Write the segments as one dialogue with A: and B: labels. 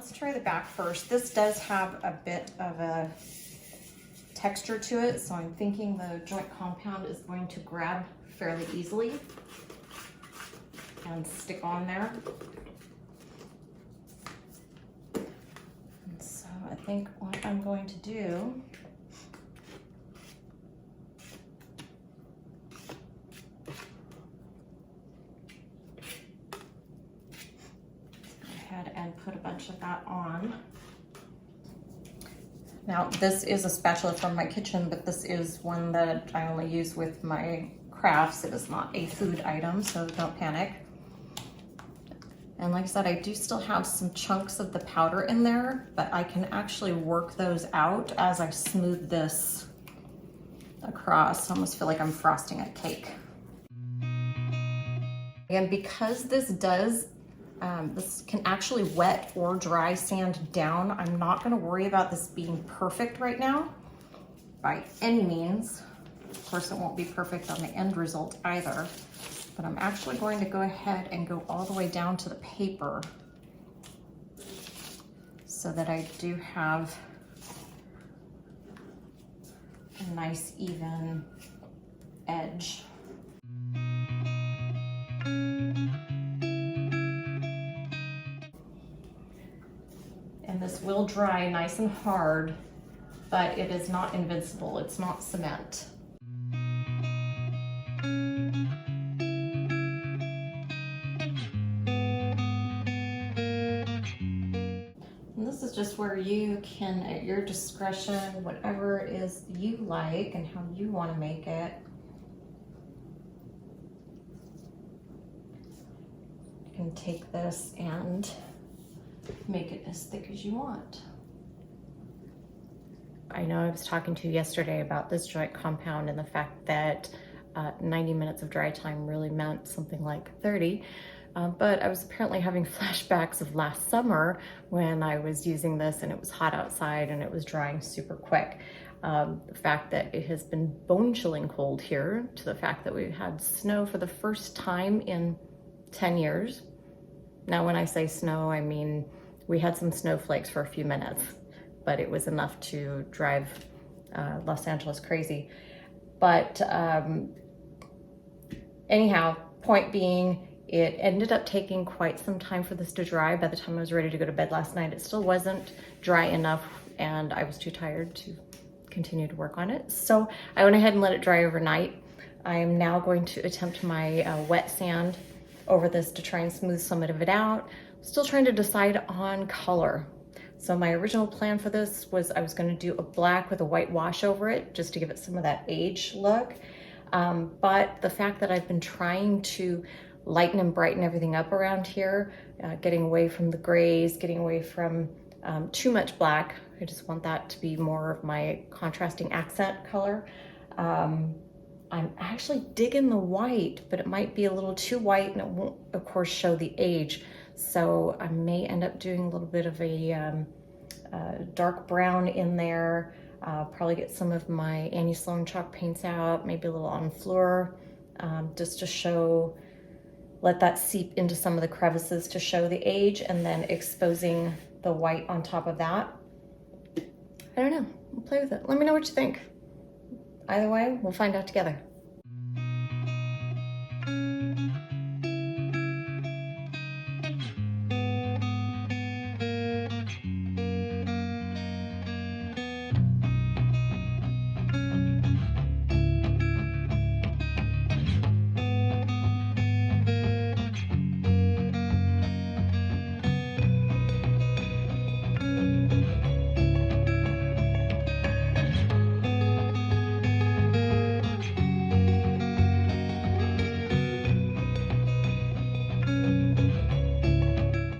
A: let's try the back first. This does have a bit of a texture to it, so I'm thinking the joint compound is going to grab fairly easily and stick on there. And so I think what I'm going to do and put a bunch of that on. Now, this is a spatula from my kitchen, but this is one that I only use with my crafts. It is not a food item, so don't panic. And like I said, I do still have some chunks of the powder in there, but I can actually work those out as I smooth this across. I almost feel like I'm frosting a cake. And because this can actually wet or dry sand down, I'm not going to worry about this being perfect right now by any means. Of course, it won't be perfect on the end result either, but I'm actually going to go ahead and go all the way down to the paper so that I do have a nice even edge. And this will dry nice and hard, but it is not invincible. It's not cement. And this is just where you can, at your discretion, whatever it is you like and how you want to make it, you can take this and make it as thick as you want. I know I was talking to you yesterday about this joint compound and the fact that 90 minutes of dry time really meant something like 30, but I was apparently having flashbacks of last summer when I was using this and it was hot outside and it was drying super quick. The fact that it has been bone-chilling cold here, to the fact that we've had snow for the first time in 10 years. Now, when I say snow, I mean we had some snowflakes for a few minutes, but it was enough to drive Los Angeles crazy. But anyhow, point being, it ended up taking quite some time for this to dry. By the time I was ready to go to bed last night, it still wasn't dry enough, and I was too tired to continue to work on it. So I went ahead and let it dry overnight. I am now going to attempt my wet sand over this to try and smooth some of it out. Still trying to decide on color. So my original plan for this was I was going to do a black with a white wash over it just to give it some of that age look. But the fact that I've been trying to lighten and brighten everything up around here, getting away from the grays, getting away from too much black. I just want that to be more of my contrasting accent color. I'm actually digging the white, but it might be a little too white and it won't, of course, show the age. So I may end up doing a little bit of a dark brown in there. Probably get some of my Annie Sloan chalk paints out, maybe a little en fleur, just to show, let that seep into some of the crevices to show the age, and then exposing the white on top of that. I don't know, we'll play with it. Let me know what you think. Either way, we'll find out together.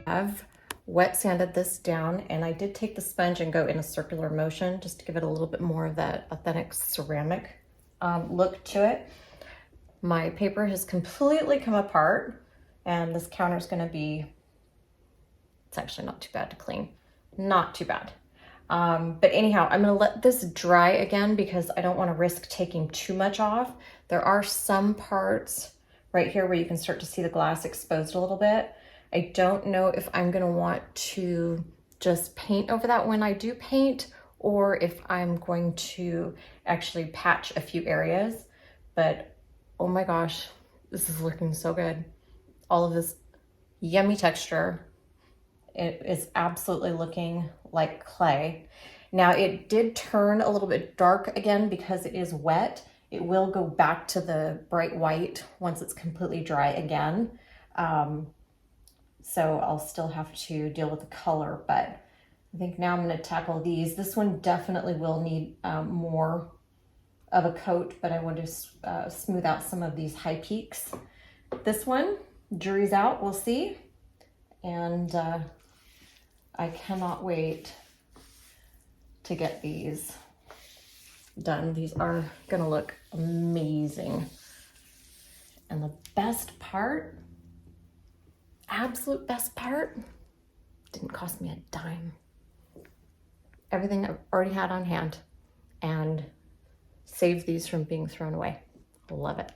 A: I've wet sanded this down, and I did take the sponge and go in a circular motion just to give it a little bit more of that authentic ceramic look to it. My paper has completely come apart, and this counter is going to be, it's actually not too bad to clean, not too bad. But anyhow, I'm going to let this dry again because I don't want to risk taking too much off. There are some parts right here where you can start to see the glass exposed a little bit. I don't know if I'm going to want to just paint over that when I do paint, or if I'm going to actually patch a few areas. But oh my gosh, this is looking so good. All of this yummy texture. It is absolutely looking like clay. Now it did turn a little bit dark again because it is wet. It will go back to the bright white once it's completely dry again. So I'll still have to deal with the color, but I think now I'm going to tackle these. This one definitely will need more of a coat, but I want to smooth out some of these high peaks. This one, jury's out, we'll see. And I cannot wait to get these done. These are gonna look amazing. And the best part, absolute best part, didn't cost me a dime. Everything I've already had on hand and saved these from being thrown away. Love it.